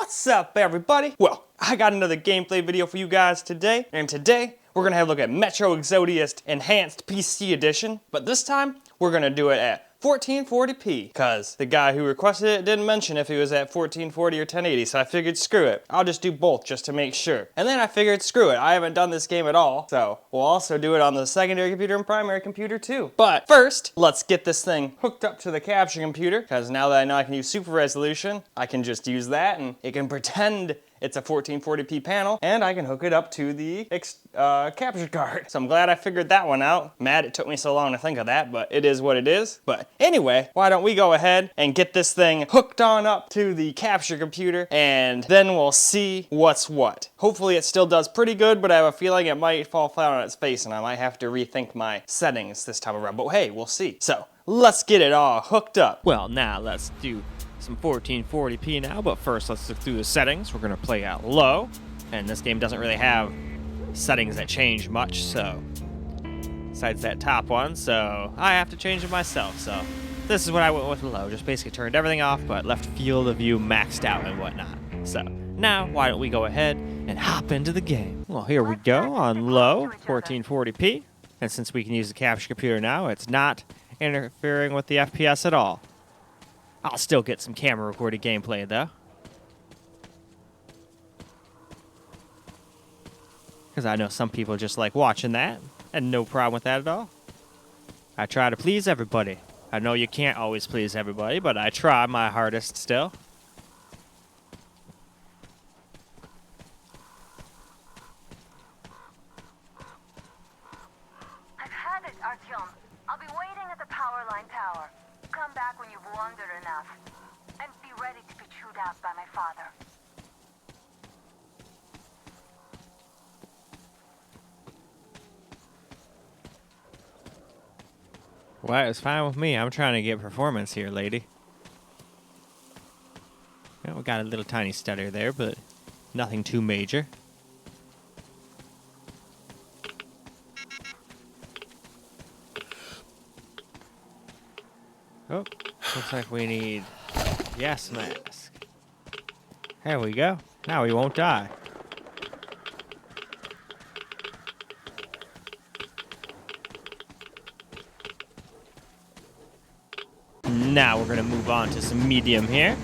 What's up, everybody? Well, I got another gameplay video for you guys today, and today we're gonna have a look at Metro Exodus Enhanced PC Edition, but this time we're gonna do it at 1440p, because the guy who requested it didn't mention if he was at 1440 or 1080, so I figured screw it. I'll just do both just to make sure. And then I figured screw it, I haven't done this game at all, so we'll also do it on the secondary computer and primary computer too. But first, let's get this thing hooked up to the capture computer, because now that I know I can use super resolution, I can just use that and it can pretend it's a 1440p panel, and I can hook it up to the capture card. So I'm glad I figured that one out. Mad it took me so long to think of that, but it is what it is. But anyway, why don't we go ahead and get this thing hooked on up to the capture computer, and then we'll see what's what. Hopefully it still does pretty good, but I have a feeling it might fall flat on its face, and I might have to rethink my settings this time around. But hey, we'll see. So let's get it all hooked up. Well, now let's do some 1440p now, but first let's look through the settings. We're gonna play at low, and this game doesn't really have settings that change much, so besides that top one, so I have to change it myself. So this is what I went with low, just basically turned everything off but left field of view maxed out and whatnot. So now why don't we go ahead and hop into the game. Well, here we go on low, 1440p, and since we can use the capture computer now, it's not interfering with the FPS at all. I'll still get some camera recorded gameplay though, because I know some people just like watching that, and no problem with that at all. I try to please everybody. I know you can't always please everybody, but I try my hardest still. I've had it, Artyom. I'll be waiting at the power line tower. Come back when you've wandered enough, and be ready to be chewed out by my father. Well, it's fine with me. I'm trying to get performance here, lady. You know, we got a little tiny stutter there, but nothing too major. Oh, looks like we need gas mask. There we go. Now we won't die. Now we're gonna move on to some medium here.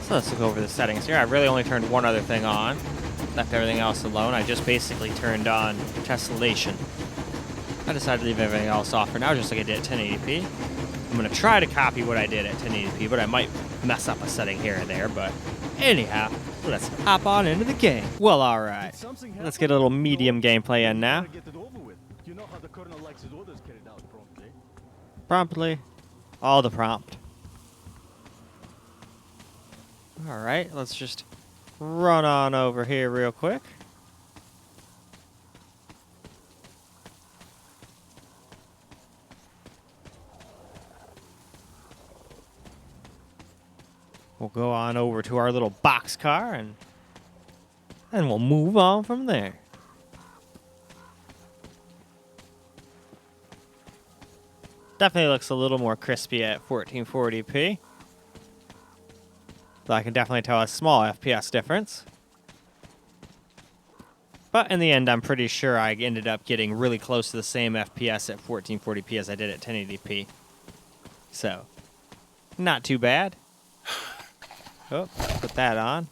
So let's look over the settings here. I really only turned one other thing on. Left everything else alone. I just basically turned on tessellation. I decided to leave everything else off for now, just like I did at 1080p. I'm going to try to copy what I did at 1080p, but I might mess up a setting here and there. But anyhow, let's hop on into the game. Well, alright. Let's get a little medium gameplay in now. Promptly. All the prompt. Alright, let's just run on over here real quick. We'll go on over to our little box car, and then we'll move on from there. Definitely looks a little more crispy at 1440p. Though I can definitely tell a small FPS difference. But in the end, I'm pretty sure I ended up getting really close to the same FPS at 1440p as I did at 1080p. So, not too bad. Oh, put that on.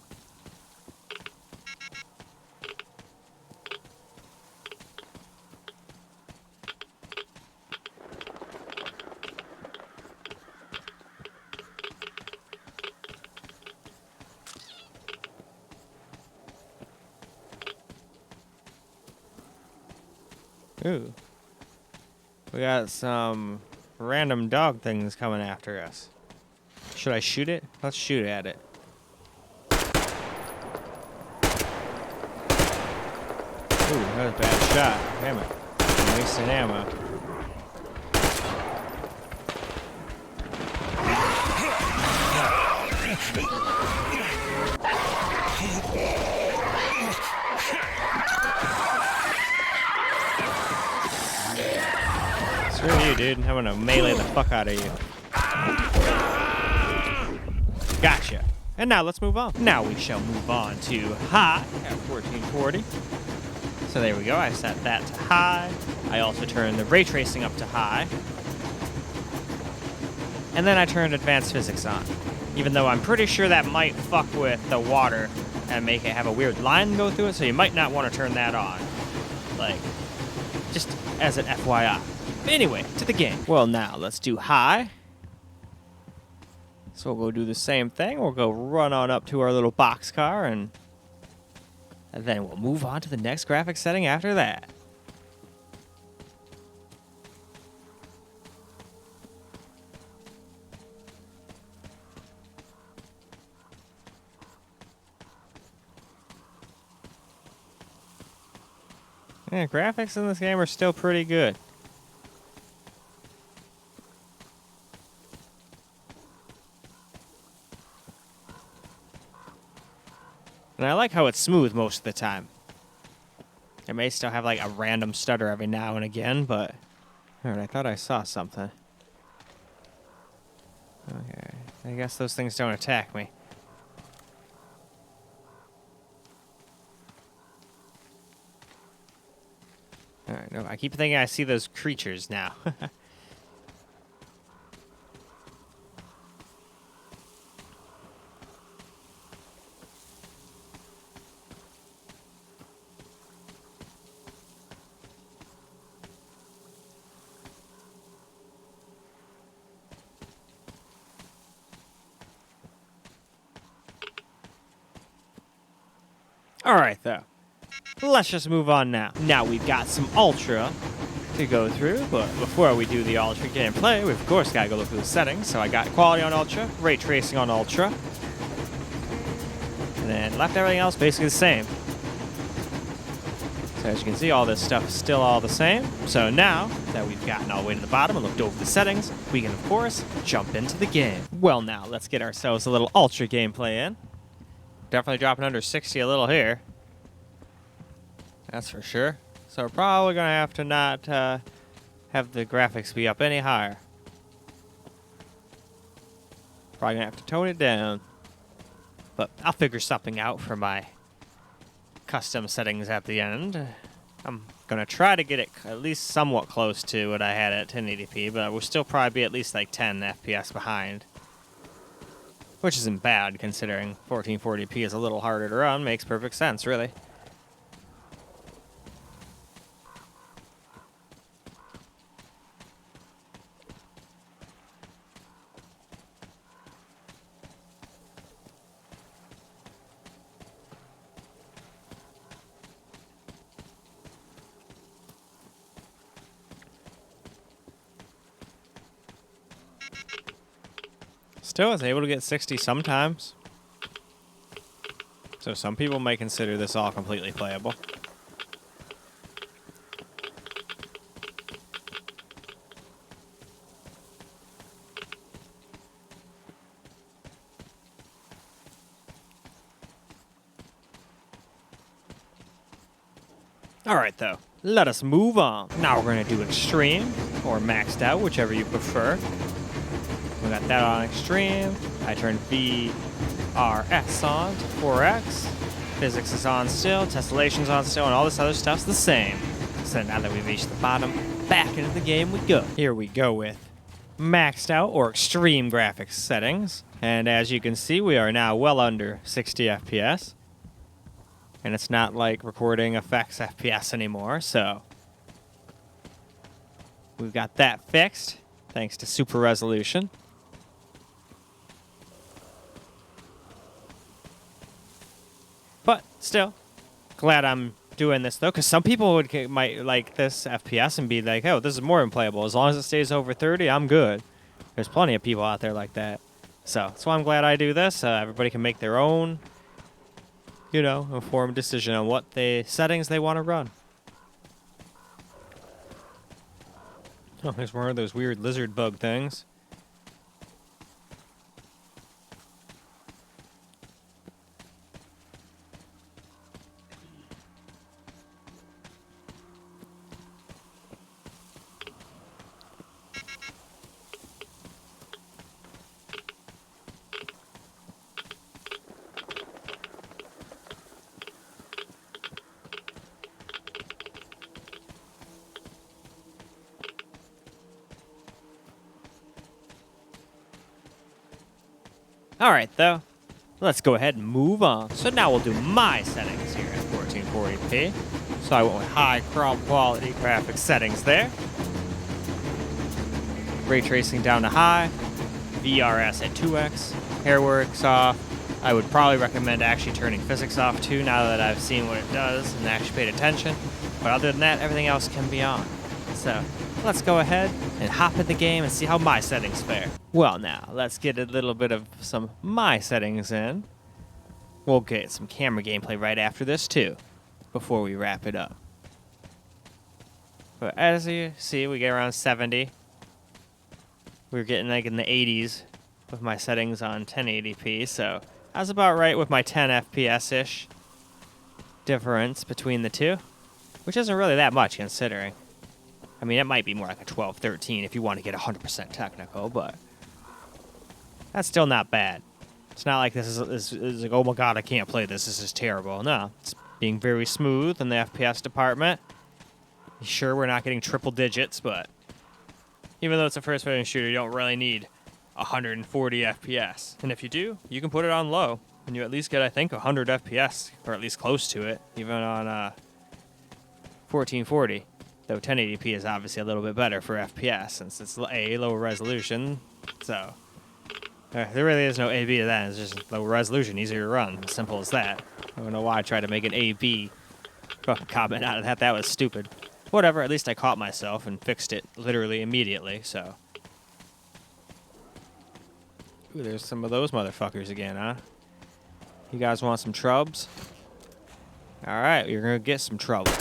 Ooh. We got some random dog things coming after us. Should I shoot it? Let's shoot at it. Ooh, that was a bad shot. Damn it. I'm wasting ammo. Screw you, dude. I'm gonna melee the fuck out of you. Gotcha. And now let's move on. Now we shall move on to high at 1440. So there we go. I set that to high. I also turned the ray tracing up to high. And then I turned advanced physics on. Even though I'm pretty sure that might fuck with the water and make it have a weird line go through it, so you might not want to turn that on. Like, just as an FYI. But anyway, to the game. Well, now let's do high. So we'll go do the same thing. We'll go run on up to our little boxcar, and then we'll move on to the next graphics setting after that. Yeah, graphics in this game are still pretty good. And I like how it's smooth most of the time. It may still have like a random stutter every now and again, but... Alright, I thought I saw something. Okay, I guess those things don't attack me. Alright, no, I keep thinking I see those creatures now. Alright, though. Let's just move on now. Now we've got some Ultra to go through, but before we do the Ultra gameplay, we've of course got to go look through the settings. So I got quality on Ultra, ray tracing on Ultra, and then left everything else basically the same. So as you can see, all this stuff is still all the same. So now that we've gotten all the way to the bottom and looked over the settings, we can of course jump into the game. Well, now let's get ourselves a little Ultra gameplay in. Definitely dropping under 60 a little here. That's for sure. So we're probably going to have to not have the graphics be up any higher. Probably going to have to tone it down. But I'll figure something out for my custom settings at the end. I'm going to try to get it at least somewhat close to what I had at 1080p, but we'll still probably be at least like 10 FPS behind. Which isn't bad, considering 1440p is a little harder to run. Makes perfect sense, really. Still is able to get 60 sometimes. So some people may consider this all completely playable. Alright though, let us move on. Now we're going to do extreme, or maxed out, whichever you prefer. We got that on extreme. I turned VRS on to 4X. Physics is on still, tessellation's on still, and all this other stuff's the same. So now that we've reached the bottom, back into the game we go. Here we go with maxed out or extreme graphics settings. And as you can see, we are now well under 60 FPS. And it's not like recording effects FPS anymore, so we've got that fixed, thanks to super resolution. But still, glad I'm doing this though, because some people might like this FPS and be like, oh, this is more unplayable. As long as it stays over 30, I'm good. There's plenty of people out there like that. So that's why I'm glad I do this. Everybody can make their own, you know, informed decision on what settings they want to run. Oh, there's more of those weird lizard bug things. Alright, though. Let's go ahead and move on. So now we'll do my settings here at 1440p. So I went with high quality graphics settings there. Ray tracing down to high. VRS at 2x. Hairworks off. I would probably recommend actually turning physics off too, now that I've seen what it does and actually paid attention. But other than that, everything else can be on. So let's go ahead and hop in the game and see how my settings fare. Well, now let's get a little bit of some my settings in. We'll get some camera gameplay right after this too, before we wrap it up. But as you see, we get around 70. We're getting like in the 80s with my settings on 1080p, so I was about right with my 10 FPS-ish difference between the two, which isn't really that much considering. I mean, it might be more like a 12, 13 if you want to get 100% technical, but that's still not bad. It's not like this is like, oh my god, I can't play this. This is terrible. No, it's being very smooth in the FPS department. Sure, we're not getting triple digits, but even though it's a first-person shooter, you don't really need 140 FPS. And if you do, you can put it on low, and you at least get, I think, 100 FPS, or at least close to it, even on 1440. Though 1080p is obviously a little bit better for FPS, since it's a lower resolution. So there really is no AB to that. It's just lower resolution, easier to run. Simple as that. I don't know why I tried to make an AB comment out of that. That was stupid. Whatever, at least I caught myself and fixed it literally immediately, so. Ooh, there's some of those motherfuckers again, huh? You guys want some trubs? Alright, you're gonna get some trouble.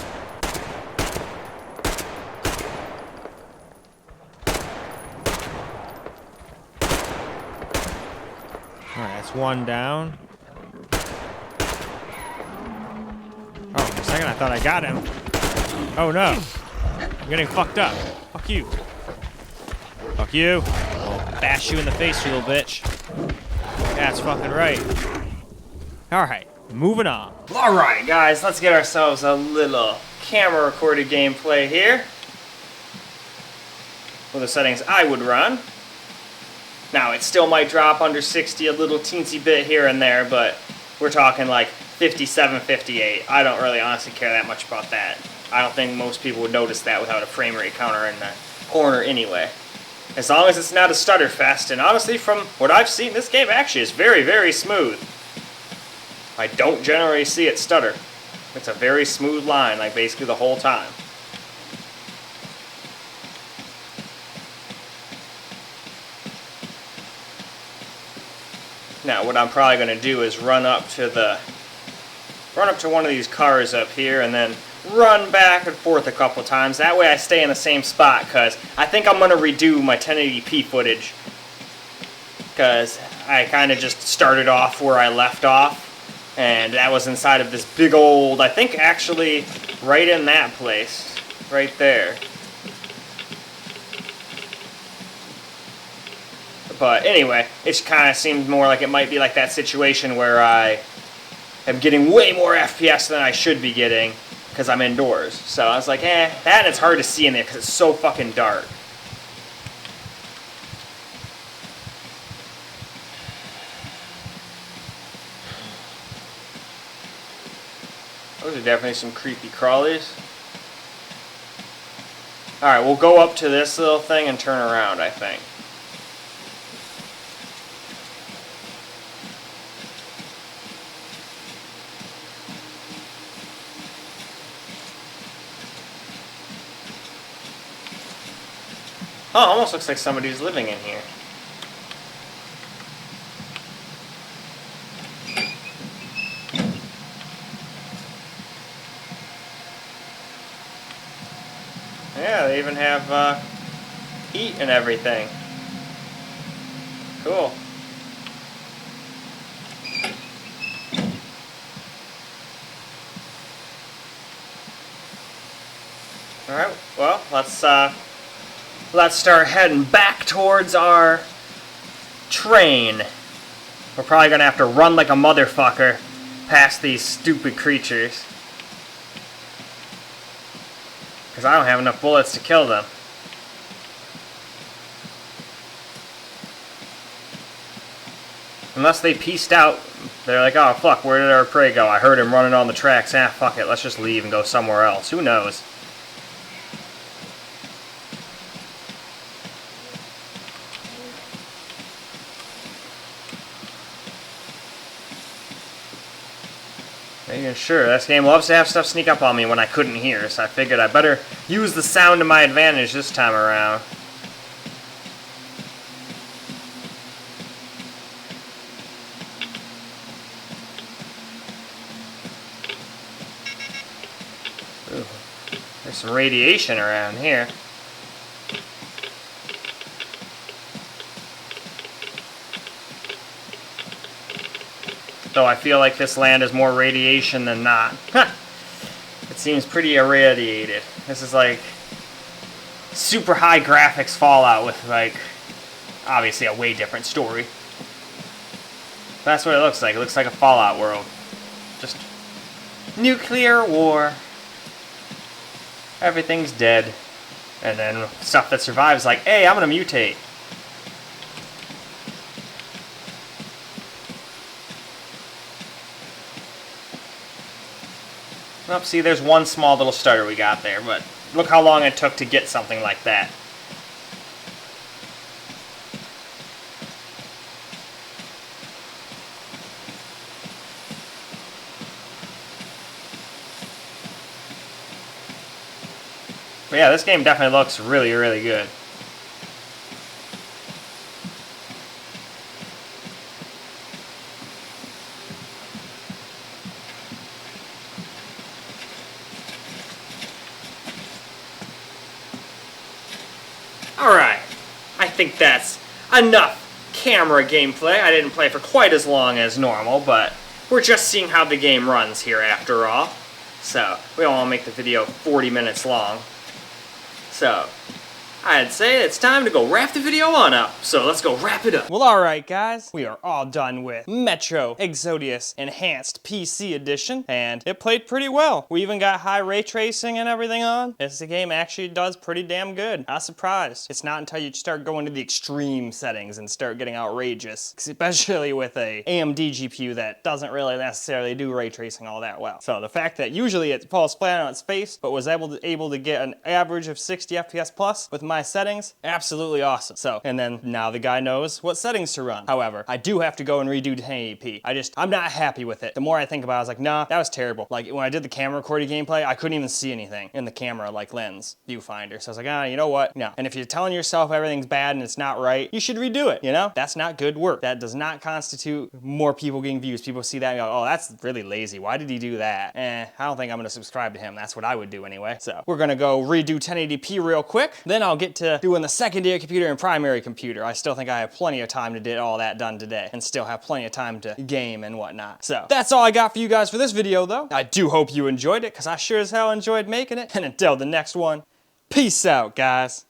Alright, that's one down. Oh, for a second I thought I got him. Oh no. I'm getting fucked up. Fuck you. Fuck you. I'll bash you in the face, you little bitch. That's fucking right. Alright, moving on. Alright, guys, let's get ourselves a little camera recorded gameplay here. With the settings I would run. Now, it still might drop under 60 a little teensy bit here and there, but we're talking like 57, 58. I don't really honestly care that much about that. I don't think most people would notice that without a frame rate counter in the corner anyway. As long as it's not a stutter fest, and honestly from what I've seen, this game actually is very, very smooth. I don't generally see it stutter. It's a very smooth line, like basically the whole time. Now what I'm probably going to do is run up to one of these cars up here and then run back and forth a couple times. That way I stay in the same spot, because I think I'm going to redo my 1080p footage, because I kind of just started off where I left off, and that was inside of this big old, I think actually right in that place, right there. But anyway, it kind of seemed more like it might be like that situation where I am getting way more FPS than I should be getting because I'm indoors. So I was like, that and it's hard to see in there because it's so fucking dark. Those are definitely some creepy crawlies. Alright, we'll go up to this little thing and turn around, I think. Oh, almost looks like somebody's living in here. Yeah, they even have heat and everything. Cool. Alright, well, let's start heading back towards our train. We're probably gonna have to run like a motherfucker past these stupid creatures, because I don't have enough bullets to kill them. Unless they pieced out. They're like, oh fuck, where did our prey go? I heard him running on the tracks. Ah, fuck it, let's just leave and go somewhere else. Who knows? Yeah, sure, this game loves to have stuff sneak up on me when I couldn't hear, so I figured I better use the sound to my advantage this time around. Ooh, there's some radiation around here. Though I feel like this land is more radiation than not. Huh. It seems pretty irradiated. This is like super high graphics Fallout with like obviously a way different story. That's what it looks like. It looks like a Fallout world. Just nuclear war. Everything's dead. And then stuff that survives like, hey, I'm gonna mutate. Oh, see, there's one small little stutter we got there, but look how long it took to get something like that. But yeah, this game definitely looks really, really good. Alright, I think that's enough camera gameplay. I didn't play for quite as long as normal, but we're just seeing how the game runs here after all. So, we don't want to make the video 40 minutes long. So, I'd say it's time to go wrap the video on up. So let's go wrap it up. Well, alright guys, we are all done with Metro Exodius Enhanced PC Edition, and it played pretty well. We even got high ray tracing and everything on. This game actually does pretty damn good. I was surprised. It's not until you start going to the extreme settings and start getting outrageous, especially with a AMD GPU that doesn't really necessarily do ray tracing all that well. So the fact that usually it falls flat on its face, but was able to get an average of 60 FPS plus with my settings, absolutely awesome. So, and then now the guy knows what settings to run. However, I do have to go and redo 1080p. I'm not happy with it. The more I think about it, I was like, nah, that was terrible. Like when I did the camera recording gameplay, I couldn't even see anything in the camera like lens viewfinder. So I was like, you know what? No. And if you're telling yourself everything's bad and it's not right, you should redo it, you know? That's not good work. That does not constitute more people getting views. People see that and go, oh, that's really lazy. Why did he do that? I don't think I'm gonna subscribe to him. That's what I would do anyway. So we're gonna go redo 1080p real quick. Then I'll get to doing the secondary computer and primary computer. I still think I have plenty of time to get all that done today and still have plenty of time to game and whatnot. So that's all I got for you guys for this video though. I do hope you enjoyed it because I sure as hell enjoyed making it. And until the next one, peace out guys.